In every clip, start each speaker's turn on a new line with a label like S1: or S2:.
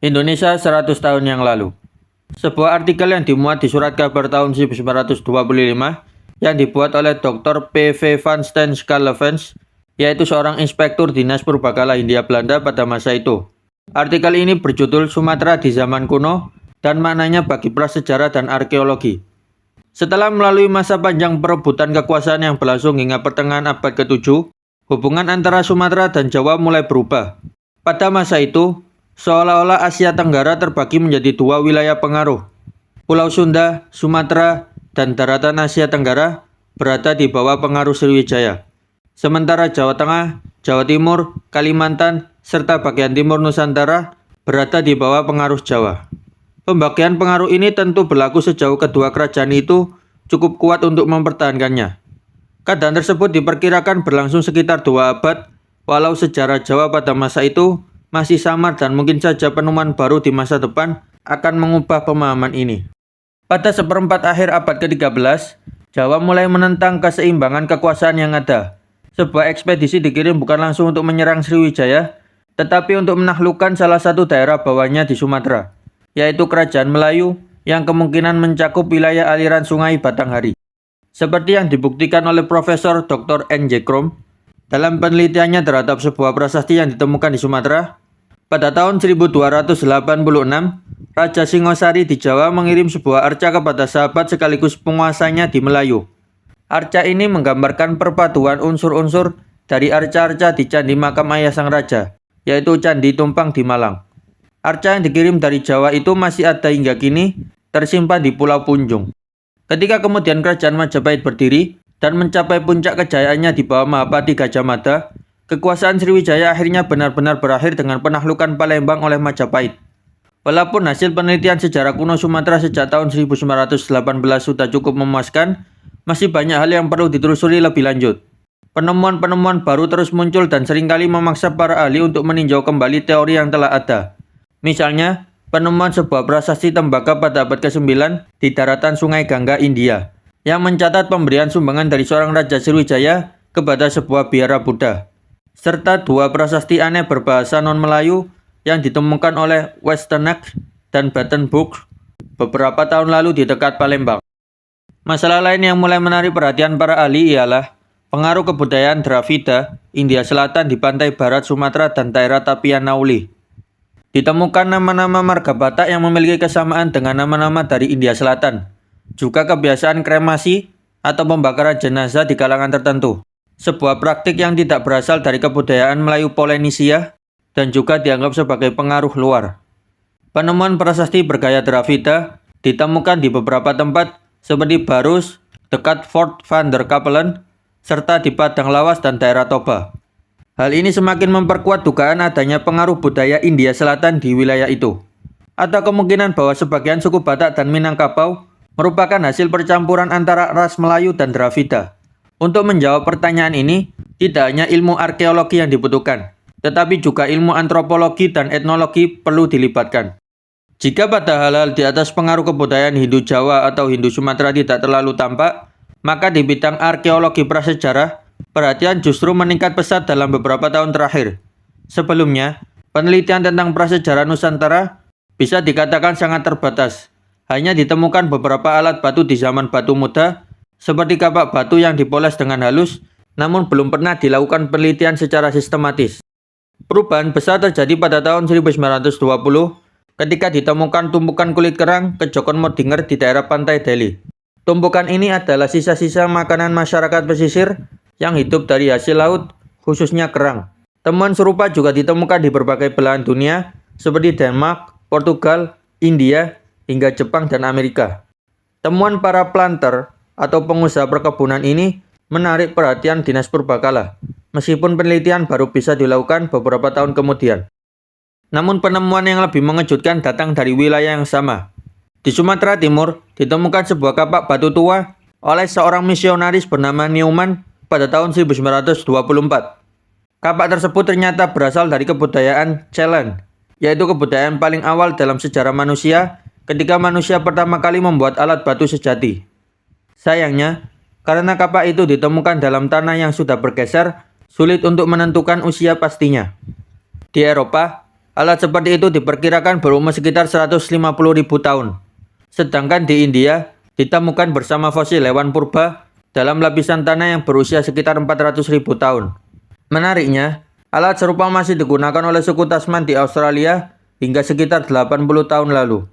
S1: Indonesia 100 tahun yang lalu. Sebuah artikel yang dimuat di Surat Kabar tahun 1925 yang dibuat oleh Dr. P.V. van Steen Schalevens, yaitu seorang inspektur Dinas Purbakala Hindia Belanda pada masa itu. Artikel ini berjudul Sumatera di Zaman Kuno dan maknanya bagi prasejarah dan arkeologi. Setelah melalui masa panjang perebutan kekuasaan yang berlangsung hingga pertengahan abad ke-7, hubungan antara Sumatera dan Jawa mulai berubah. Pada masa itu, seolah-olah Asia Tenggara terbagi menjadi dua wilayah pengaruh. Pulau Sunda, Sumatera, dan daratan Asia Tenggara berada di bawah pengaruh Sriwijaya. Sementara Jawa Tengah, Jawa Timur, Kalimantan, serta bagian timur Nusantara berada di bawah pengaruh Jawa. Pembagian pengaruh ini tentu berlaku sejauh kedua kerajaan itu cukup kuat untuk mempertahankannya. Keadaan tersebut diperkirakan berlangsung sekitar 2 abad, walau sejarah Jawa pada masa itu masih samar dan mungkin saja penemuan baru di masa depan akan mengubah pemahaman ini. Pada seperempat akhir abad ke-13, Jawa mulai menentang keseimbangan kekuasaan yang ada. Sebuah ekspedisi dikirim bukan langsung untuk menyerang Sriwijaya, tetapi untuk menaklukkan salah satu daerah bawahnya di Sumatera, yaitu Kerajaan Melayu yang kemungkinan mencakup wilayah aliran sungai Batanghari. Seperti yang dibuktikan oleh Profesor Dr. N.J. Krom dalam penelitiannya terhadap sebuah prasasti yang ditemukan di Sumatera. Pada tahun 1286, Raja Singosari di Jawa mengirim sebuah arca kepada sahabat sekaligus penguasanya di Melayu. Arca ini menggambarkan perpaduan unsur-unsur dari arca-arca di Candi Makam Ayah Sang Raja, yaitu Candi Tumpang di Malang. Arca yang dikirim dari Jawa itu masih ada hingga kini, tersimpan di Pulau Punjung. Ketika kemudian Kerajaan Majapahit berdiri dan mencapai puncak kejayaannya di bawah Mahapati Gajah Mada, kekuasaan Sriwijaya akhirnya benar-benar berakhir dengan penaklukan Palembang oleh Majapahit. Walaupun hasil penelitian sejarah kuno Sumatera sejak tahun 1918 sudah cukup memuaskan, masih banyak hal yang perlu ditelusuri lebih lanjut. Penemuan-penemuan baru terus muncul dan seringkali memaksa para ahli untuk meninjau kembali teori yang telah ada. Misalnya, penemuan sebuah prasasti Tembaka pada abad ke-9 di daratan Sungai Gangga, India, yang mencatat pemberian sumbangan dari seorang Raja Sriwijaya kepada sebuah biara Buddha, serta 2 prasasti aneh berbahasa non-Melayu yang ditemukan oleh Westenack dan Batenburg beberapa tahun lalu di dekat Palembang. Masalah lain yang mulai menarik perhatian para ahli ialah pengaruh kebudayaan Dravida, India Selatan di pantai barat Sumatera dan daerah Tapian Nauli. Ditemukan nama-nama marga Batak yang memiliki kesamaan dengan nama-nama dari India Selatan. Juga kebiasaan kremasi atau pembakaran jenazah di kalangan tertentu. Sebuah praktik yang tidak berasal dari kebudayaan Melayu Polynesia dan juga dianggap sebagai pengaruh luar. Penemuan prasasti bergaya Dravida ditemukan di beberapa tempat seperti Barus, dekat Fort Van der Kapellen, serta di Padang Lawas dan daerah Toba. Hal ini semakin memperkuat dugaan adanya pengaruh budaya India Selatan di wilayah itu. Atau kemungkinan bahwa sebagian suku Batak dan Minangkabau merupakan hasil percampuran antara ras Melayu dan Dravida. Untuk menjawab pertanyaan ini, tidak hanya ilmu arkeologi yang dibutuhkan, tetapi juga ilmu antropologi dan etnologi perlu dilibatkan. Jika pada hal-hal di atas pengaruh kebudayaan Hindu Jawa atau Hindu Sumatera tidak terlalu tampak, maka di bidang arkeologi prasejarah, perhatian justru meningkat pesat dalam beberapa tahun terakhir. Sebelumnya, penelitian tentang prasejarah Nusantara bisa dikatakan sangat terbatas. Hanya ditemukan beberapa alat batu di zaman batu muda, seperti kapak batu yang dipoles dengan halus, namun belum pernah dilakukan penelitian secara sistematis. Perubahan besar terjadi pada tahun 1920, ketika ditemukan tumpukan kulit kerang Kejokon Modinger di daerah pantai Delhi. Tumpukan ini adalah sisa-sisa makanan masyarakat pesisir yang hidup dari hasil laut, khususnya kerang. Temuan serupa juga ditemukan di berbagai belahan dunia, seperti Denmark, Portugal, India, hingga Jepang dan Amerika. Temuan para planter atau pengusaha perkebunan ini menarik perhatian Dinas Purbakala, meskipun penelitian baru bisa dilakukan beberapa tahun kemudian. Namun penemuan yang lebih mengejutkan datang dari wilayah yang sama. Di Sumatera Timur, ditemukan sebuah kapak batu tua oleh seorang misionaris bernama Newman pada tahun 1924. Kapak tersebut ternyata berasal dari kebudayaan Ceylon, yaitu kebudayaan paling awal dalam sejarah manusia ketika manusia pertama kali membuat alat batu sejati. Sayangnya, karena kapak itu ditemukan dalam tanah yang sudah bergeser, sulit untuk menentukan usia pastinya. Di Eropa, Alat seperti itu diperkirakan berumur sekitar 150.000 tahun. Sedangkan di India, ditemukan bersama fosil hewan purba dalam lapisan tanah yang berusia sekitar 400.000 tahun. Menariknya, alat serupa masih digunakan oleh suku Tasman di Australia hingga sekitar 80 tahun lalu.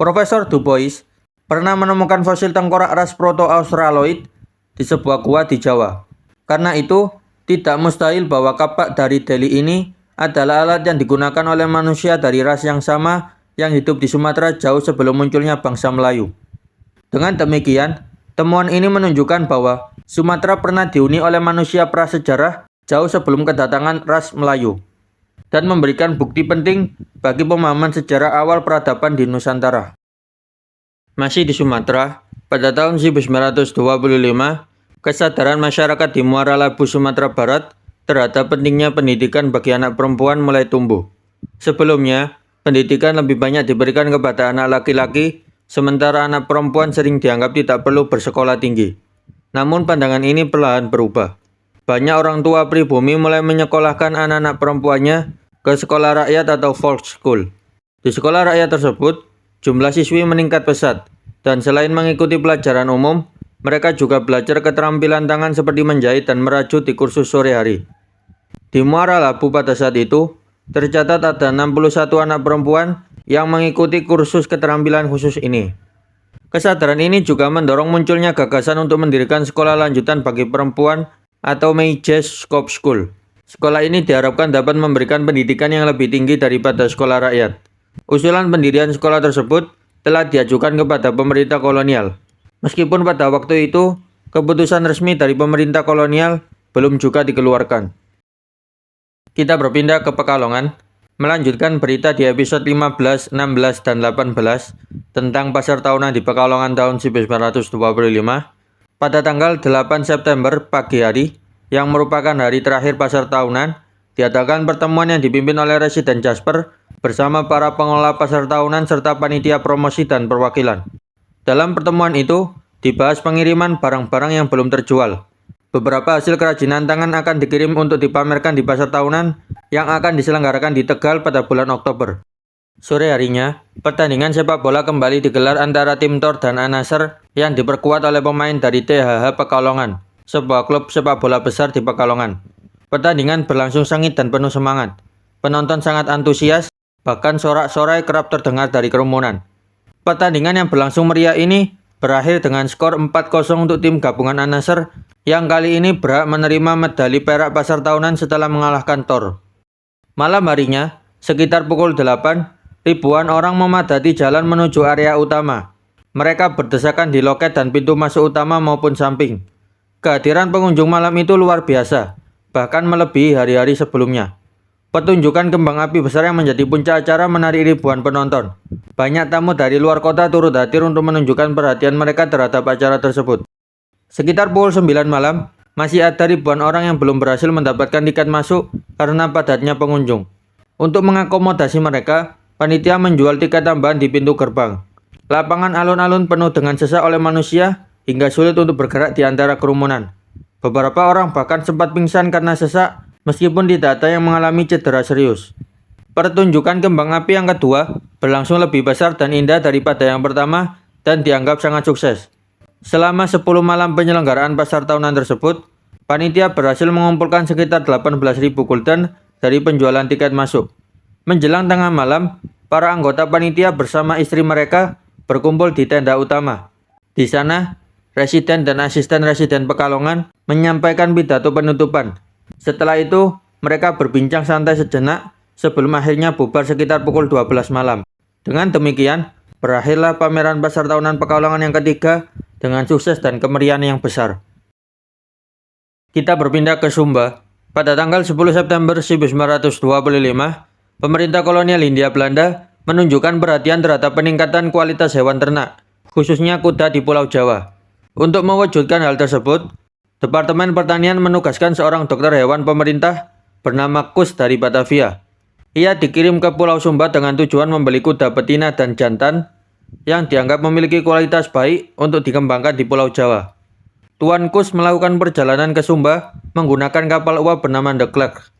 S1: Profesor Du Bois pernah menemukan fosil tengkorak ras Proto-Australoid di sebuah gua di Jawa. Karena itu, tidak mustahil bahwa kapak dari Delhi ini adalah alat yang digunakan oleh manusia dari ras yang sama yang hidup di Sumatera jauh sebelum munculnya bangsa Melayu. Dengan demikian, temuan ini menunjukkan bahwa Sumatera pernah dihuni oleh manusia prasejarah jauh sebelum kedatangan ras Melayu, dan memberikan bukti penting bagi pemahaman sejarah awal peradaban di Nusantara. Masih di Sumatera, pada tahun 1925, kesadaran masyarakat di Muara Labu, Sumatera Barat terhadap pentingnya pendidikan bagi anak perempuan mulai tumbuh. Sebelumnya, pendidikan lebih banyak diberikan kepada anak laki-laki, sementara anak perempuan sering dianggap tidak perlu bersekolah tinggi. Namun pandangan ini perlahan berubah. Banyak orang tua pribumi mulai menyekolahkan anak-anak perempuannya ke sekolah rakyat atau folk school. Di sekolah rakyat tersebut, jumlah siswi meningkat pesat, dan selain mengikuti pelajaran umum, mereka juga belajar keterampilan tangan seperti menjahit dan merajut di kursus sore hari. Di Muara Labu pada saat itu, tercatat ada 61 anak perempuan yang mengikuti kursus keterampilan khusus ini. Kesadaran ini juga mendorong munculnya gagasan untuk mendirikan sekolah lanjutan bagi perempuan atau Meijers Scope School. Sekolah ini diharapkan dapat memberikan pendidikan yang lebih tinggi daripada sekolah rakyat. Usulan pendirian sekolah tersebut telah diajukan kepada pemerintah kolonial. Meskipun pada waktu itu, keputusan resmi dari pemerintah kolonial belum juga dikeluarkan. Kita berpindah ke Pekalongan, melanjutkan berita di episode 15, 16, dan 18 tentang pasar tahunan di Pekalongan tahun 1925. Pada tanggal 8 September pagi hari, yang merupakan hari terakhir pasar tahunan, diadakan pertemuan yang dipimpin oleh Residen Jasper bersama para pengelola pasar tahunan serta panitia promosi dan perwakilan. Dalam pertemuan itu, dibahas pengiriman barang-barang yang belum terjual. Beberapa hasil kerajinan tangan akan dikirim untuk dipamerkan di pasar tahunan yang akan diselenggarakan di Tegal pada bulan Oktober. Sore harinya, pertandingan sepak bola kembali digelar antara tim Tor dan Anasar yang diperkuat oleh pemain dari THH Pekalongan, sebuah klub sepak bola besar di Pekalongan. Pertandingan berlangsung sengit dan penuh semangat. Penonton sangat antusias, bahkan sorak-sorai kerap terdengar dari kerumunan. Pertandingan yang berlangsung meriah ini berakhir dengan skor 4-0 untuk tim gabungan An-Nasr yang kali ini berhak menerima medali perak pasar tahunan setelah mengalahkan Tor. Malam harinya, sekitar pukul 8, ribuan orang memadati jalan menuju area utama. Mereka berdesakan di loket dan pintu masuk utama maupun samping. Kehadiran pengunjung malam itu luar biasa, bahkan melebihi hari-hari sebelumnya. Pertunjukan kembang api besar yang menjadi puncak acara menarik ribuan penonton. Banyak tamu dari luar kota turut hadir untuk menunjukkan perhatian mereka terhadap acara tersebut. Sekitar pukul 9 malam, masih ada ribuan orang yang belum berhasil mendapatkan tiket masuk karena padatnya pengunjung. Untuk mengakomodasi mereka, panitia menjual tiket tambahan di pintu gerbang. Lapangan alun-alun penuh dengan sesak oleh manusia hingga sulit untuk bergerak di antara kerumunan. Beberapa orang bahkan sempat pingsan karena sesak, meskipun tidak ada yang mengalami cedera serius. Pertunjukan kembang api yang kedua berlangsung lebih besar dan indah daripada yang pertama dan dianggap sangat sukses. Selama 10 malam penyelenggaraan pasar tahunan tersebut, panitia berhasil mengumpulkan sekitar 18.000 gulden dari penjualan tiket masuk. Menjelang tengah malam, para anggota panitia bersama istri mereka berkumpul di tenda utama. Di sana, residen dan asisten residen Pekalongan menyampaikan pidato penutupan. Setelah itu, mereka berbincang santai sejenak sebelum akhirnya bubar sekitar pukul 12 malam. Dengan demikian, berakhirlah pameran pasar tahunan Pekalongan yang ketiga dengan sukses dan kemeriahan yang besar. Kita berpindah ke Sumba. Pada tanggal 10 September 1925, pemerintah kolonial Hindia Belanda menunjukkan perhatian terhadap peningkatan kualitas hewan ternak, khususnya kuda di Pulau Jawa. Untuk mewujudkan hal tersebut, Departemen Pertanian menugaskan seorang dokter hewan pemerintah bernama Kus dari Batavia. Ia dikirim ke Pulau Sumba dengan tujuan membeli kuda betina dan jantan yang dianggap memiliki kualitas baik untuk dikembangkan di Pulau Jawa. Tuan Kus melakukan perjalanan ke Sumba menggunakan kapal uap bernama The Clerk.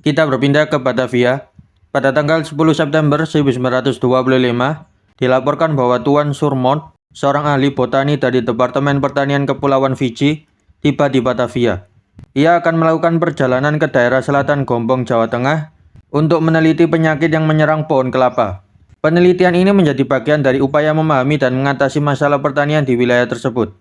S1: Kita berpindah ke Batavia. Pada tanggal 10 September 1925, dilaporkan bahwa Tuan Surmont, seorang ahli botani dari Departemen Pertanian Kepulauan Fiji, tiba di Batavia. Ia akan melakukan perjalanan ke daerah selatan Gombong, Jawa Tengah untuk meneliti penyakit yang menyerang pohon kelapa. Penelitian ini menjadi bagian dari upaya memahami dan mengatasi masalah pertanian di wilayah tersebut.